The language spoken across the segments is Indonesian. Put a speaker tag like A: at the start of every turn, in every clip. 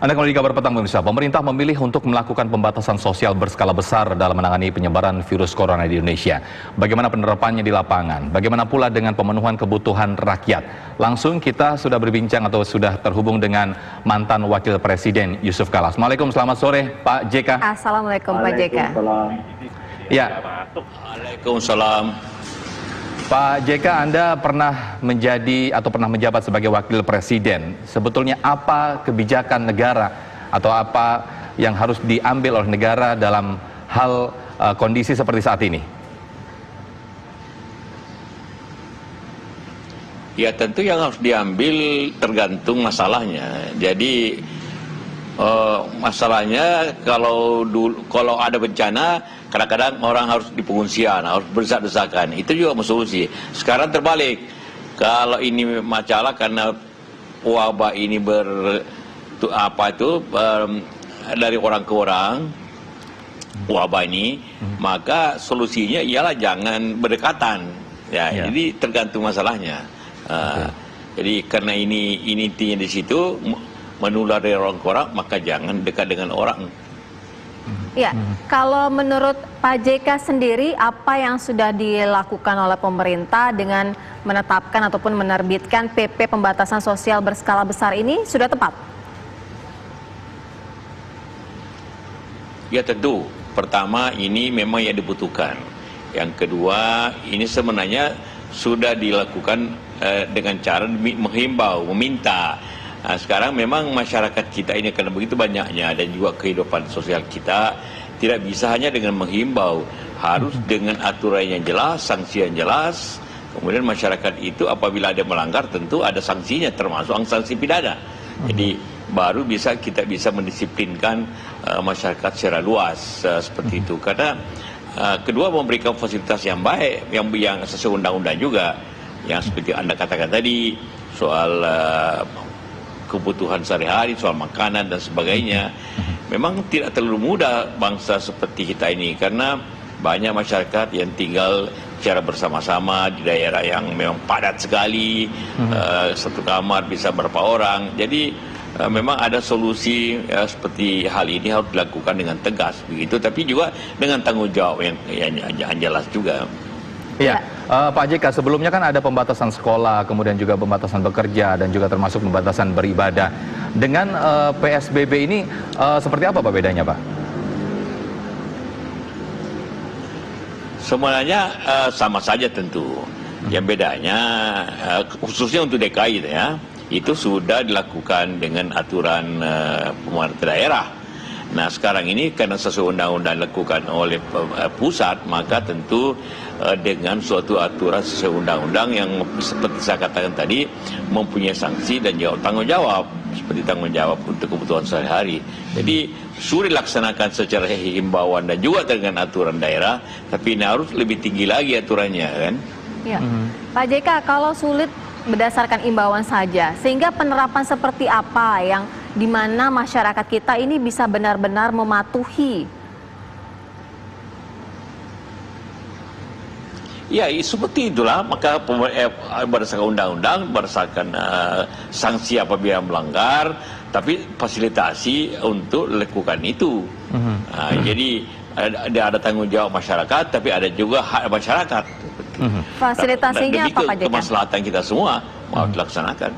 A: Anda kembali di kabar petang pemirsa. Pemerintah memilih untuk melakukan pembatasan sosial berskala besar dalam menangani penyebaran virus corona di Indonesia. Bagaimana penerapannya di lapangan? Bagaimana pula dengan pemenuhan kebutuhan rakyat? Langsung kita sudah berbincang atau sudah terhubung dengan mantan Wakil Presiden Yusuf Kala. Assalamualaikum, selamat sore Pak JK.
B: Assalamualaikum Pak JK.
A: Ya.
C: Waalaikumsalam.
A: Pak JK, Anda pernah menjadi atau pernah menjabat sebagai Wakil Presiden. Sebetulnya apa kebijakan negara atau apa yang harus diambil oleh negara dalam hal kondisi seperti saat ini?
C: Ya tentu yang harus diambil tergantung masalahnya. Jadi masalahnya kalau ada bencana, kadang-kadang orang harus di pengungsian, harus berdesak-desakan. Itu juga solusi. Sekarang terbalik. Kalau ini masalah karena wabah ini dari orang ke orang, wabah ini, maka solusinya ialah jangan berdekatan. Ya. Jadi tergantung masalahnya. Jadi karena ini intinya di situ menular dari orang ke orang, maka jangan dekat dengan orang.
B: Ya, kalau menurut Pak JK sendiri, apa yang sudah dilakukan oleh pemerintah dengan menetapkan ataupun menerbitkan PP pembatasan sosial berskala besar ini sudah tepat?
C: Ya tentu, pertama ini memang yang dibutuhkan. Yang kedua, ini sebenarnya sudah dilakukan dengan cara menghimbau, meminta. Nah, sekarang memang masyarakat kita ini karena begitu banyaknya dan juga kehidupan sosial kita tidak bisa hanya dengan menghimbau, harus dengan aturan yang jelas, sanksi yang jelas. Kemudian masyarakat itu apabila ada melanggar tentu ada sanksinya, termasuk sanksi pidana. Jadi baru kita bisa mendisiplinkan masyarakat secara luas seperti itu. Karena kedua memberikan fasilitas yang baik, yang sesuai undang-undang juga, yang seperti Anda katakan tadi soal kebutuhan sehari-hari, soal makanan dan sebagainya. Memang tidak terlalu mudah bangsa seperti kita ini karena banyak masyarakat yang tinggal secara bersama-sama di daerah yang memang padat sekali, satu kamar bisa berapa orang. Jadi memang ada solusi seperti hal ini harus dilakukan dengan tegas begitu, tapi juga dengan tanggung jawab yang jelas juga.
A: Iya, Pak JK, sebelumnya kan ada pembatasan sekolah, kemudian juga pembatasan bekerja, dan juga termasuk pembatasan beribadah. Dengan PSBB ini, seperti apa Pak bedanya, Pak?
C: Sebenarnya sama saja tentu. Yang bedanya, khususnya untuk DKI ya, itu sudah dilakukan dengan aturan pemerintah daerah. Nah sekarang ini karena sesuai undang-undang dilakukan oleh pusat, maka tentu dengan suatu aturan sesuai undang-undang yang seperti saya katakan tadi mempunyai sanksi dan tanggung jawab, seperti tanggung jawab untuk kebutuhan sehari-hari. Jadi sudah dilaksanakan secara himbauan dan juga dengan aturan daerah, tapi ini harus lebih tinggi lagi aturannya kan.
B: Ya. Pak JK, kalau sulit berdasarkan imbauan saja, sehingga penerapan seperti apa yang di mana masyarakat kita ini bisa benar-benar mematuhi?
C: Ya, seperti itulah. Maka berdasarkan undang-undang, berdasarkan sanksi apabila melanggar, tapi fasilitasi untuk lakukan itu. Jadi ada tanggung jawab masyarakat, tapi ada juga hak masyarakat.
B: Fasilitasinya apa Pak JK?
C: Kemaslahatan kita semua mau dilaksanakan.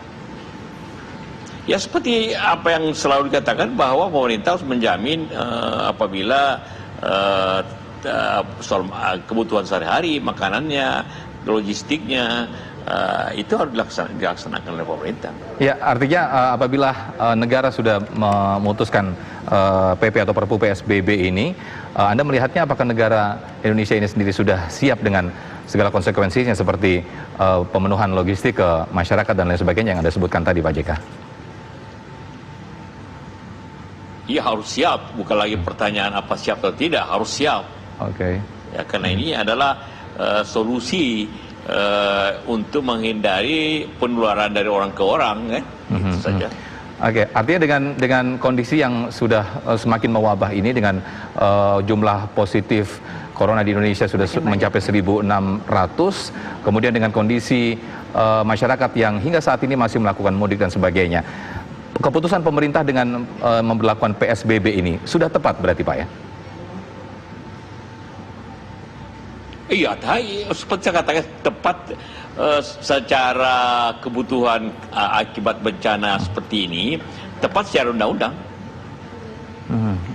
C: Ya seperti apa yang selalu dikatakan bahwa pemerintah harus menjamin apabila soal kebutuhan sehari-hari, makanannya, logistiknya, itu harus dilaksanakan oleh pemerintah.
A: Ya, artinya apabila negara sudah memutuskan PP atau Perpu PSBB ini, Anda melihatnya apakah negara Indonesia ini sendiri sudah siap dengan segala konsekuensinya seperti pemenuhan logistik ke masyarakat dan lain sebagainya yang Anda sebutkan tadi Pak JK?
C: Iya harus siap, bukan lagi pertanyaan apa siap atau tidak, harus siap.
A: Oke.
C: Ya karena ini adalah solusi untuk menghindari penularan dari orang ke orang, kan? Itu saja.
A: Oke, artinya dengan kondisi yang sudah semakin mewabah ini, dengan jumlah positif corona di Indonesia sudah mencapai 1.600, kemudian dengan kondisi masyarakat yang hingga saat ini masih melakukan mudik dan sebagainya. keputusan pemerintah dengan memberlakukan PSBB ini sudah tepat berarti Pak ya?
C: Iya, seperti saya katakan tepat secara kebutuhan akibat bencana seperti ini, tepat secara undang-undang.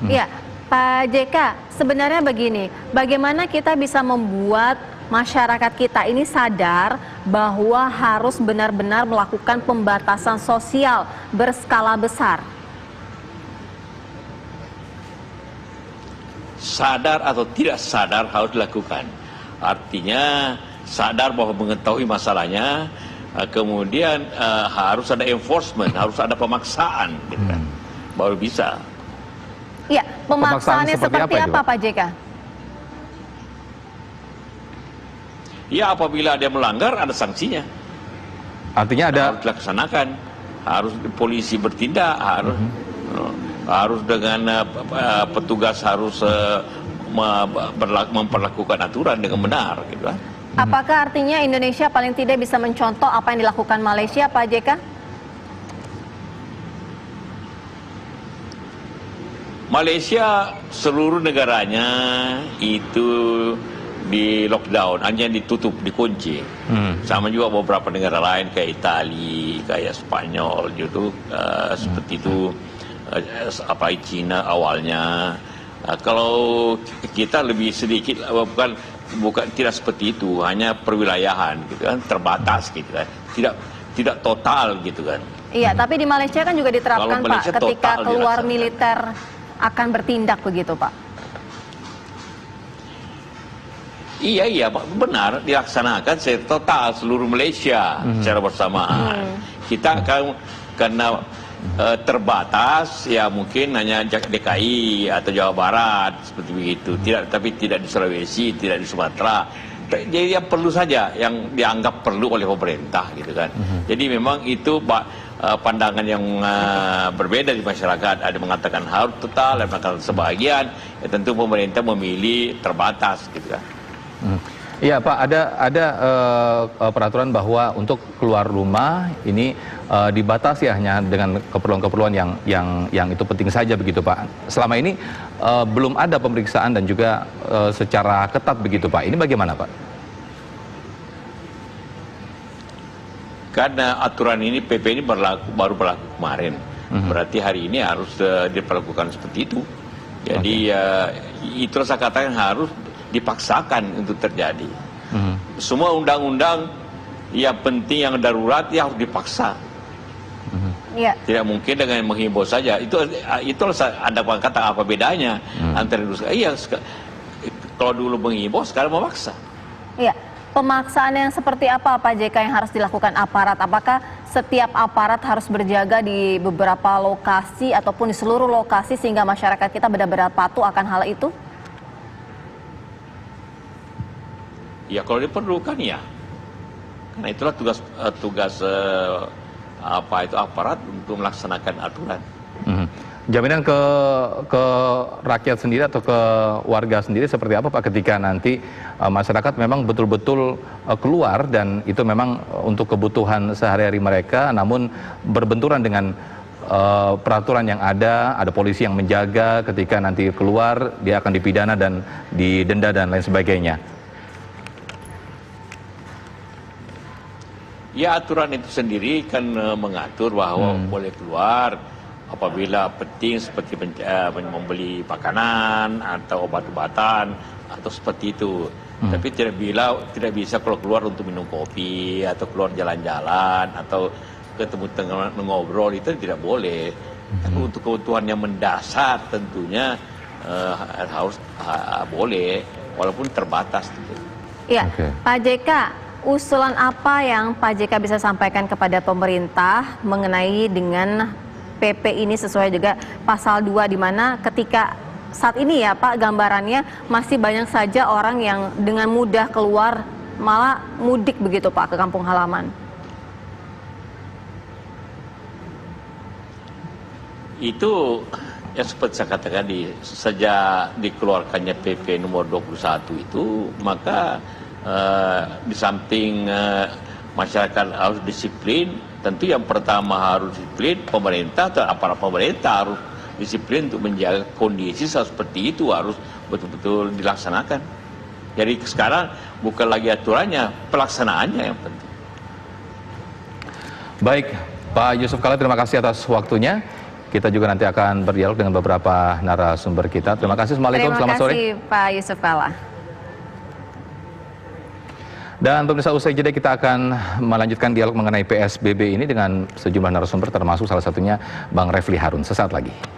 B: Ya, Pak JK, sebenarnya begini, bagaimana kita bisa membuat masyarakat kita ini sadar bahwa harus benar-benar melakukan pembatasan sosial berskala besar?
C: Sadar atau tidak sadar harus dilakukan. Artinya sadar bahwa mengetahui masalahnya, kemudian harus ada enforcement, harus ada pemaksaan, gitu kan, baru bisa.
B: Iya, pemaksaannya seperti apa Pak JK?
C: Ya, apabila dia melanggar ada sanksinya.
A: Artinya ada
C: harus dilaksanakan, harus polisi bertindak, harus dengan petugas harus memperlakukan aturan dengan benar, gitu kan.
B: Apakah artinya Indonesia paling tidak bisa mencontoh apa yang dilakukan Malaysia, Pak JK?
C: Malaysia seluruh negaranya itu di lockdown, hanya ditutup, dikunci. Sama juga beberapa negara lain kayak Italia, kayak Spanyol gitu, seperti itu, apa Cina awalnya. Kalau kita lebih sedikit, bukan tidak seperti itu, hanya perwilayahan gitu kan, terbatas gitu kan, tidak total gitu kan.
B: Iya, tapi di Malaysia kan juga diterapkan Pak, ketika keluar militer akan bertindak begitu Pak.
C: Iya, benar dilaksanakan secara total seluruh Malaysia secara bersamaan. Kita akan karena terbatas, ya mungkin hanya DKI atau Jawa Barat seperti begitu. Tapi tidak di Sulawesi, tidak di Sumatera. Jadi yang perlu saja, yang dianggap perlu oleh pemerintah gitu kan. Jadi memang itu pandangan yang berbeda di masyarakat. Ada mengatakan harus total, ada mengatakan sebagian. Ya tentu pemerintah memilih terbatas gitu kan.
A: Iya Pak, ada peraturan bahwa untuk keluar rumah ini dibatasi hanya dengan keperluan-keperluan yang itu penting saja begitu Pak. Selama ini belum ada pemeriksaan dan juga secara ketat begitu Pak. Ini bagaimana Pak?
C: Karena aturan ini, PP ini baru berlaku kemarin. Berarti hari ini harus diperlakukan seperti itu. Jadi itu saya katakan harus dipaksakan untuk terjadi. Semua undang-undang yang penting, yang darurat, ya harus dipaksa. Tidak mungkin dengan menghimbau saja. Itu ada kata apa bedanya antara dulu. Iya, kalau dulu menghimbau, sekarang memaksa.
B: Iya, pemaksaan yang seperti apa Pak JK yang harus dilakukan aparat? Apakah setiap aparat harus berjaga di beberapa lokasi ataupun di seluruh lokasi sehingga masyarakat kita benar-benar patuh akan hal itu?
C: Ya kalau diperlukan ya, karena itulah tugas aparat untuk melaksanakan aturan.
A: Jaminan ke rakyat sendiri atau ke warga sendiri seperti apa Pak ketika nanti masyarakat memang betul-betul keluar dan itu memang untuk kebutuhan sehari-hari mereka, namun berbenturan dengan peraturan yang ada polisi yang menjaga ketika nanti keluar dia akan dipidana dan didenda dan lain sebagainya.
C: Ya aturan itu sendiri kan mengatur bahwa boleh keluar apabila penting seperti membeli makanan atau obat-obatan atau seperti itu. Tapi tidak bisa kalau keluar untuk minum kopi atau keluar jalan-jalan atau ketemu teman ngobrol, itu tidak boleh. Tapi untuk kebutuhan yang mendasar tentunya harus boleh walaupun terbatas.
B: Iya, Pak JK. Usulan apa yang Pak JK bisa sampaikan kepada pemerintah mengenai dengan PP ini sesuai juga pasal 2 di mana ketika saat ini ya Pak gambarannya masih banyak saja orang yang dengan mudah keluar malah mudik begitu Pak ke kampung halaman.
C: Itu yang seperti saya katakan sejak dikeluarkannya PP nomor 21 itu maka di samping masyarakat harus disiplin, tentu yang pertama harus disiplin pemerintah atau aparat pemerintah harus disiplin untuk menjaga kondisi seperti itu harus betul-betul dilaksanakan. Jadi sekarang bukan lagi aturannya, pelaksanaannya yang penting.
A: Baik, Pak Yusuf Kala, terima kasih atas waktunya. Kita juga nanti akan berdialog dengan beberapa narasumber kita. Terima kasih, Assalamualaikum, selamat sore.
B: Terima kasih Pak Yusuf Kala.
A: Dan pemirsa, usai jeda kita akan melanjutkan dialog mengenai PSBB ini dengan sejumlah narasumber, termasuk salah satunya Bang Refli Harun. Sesaat lagi.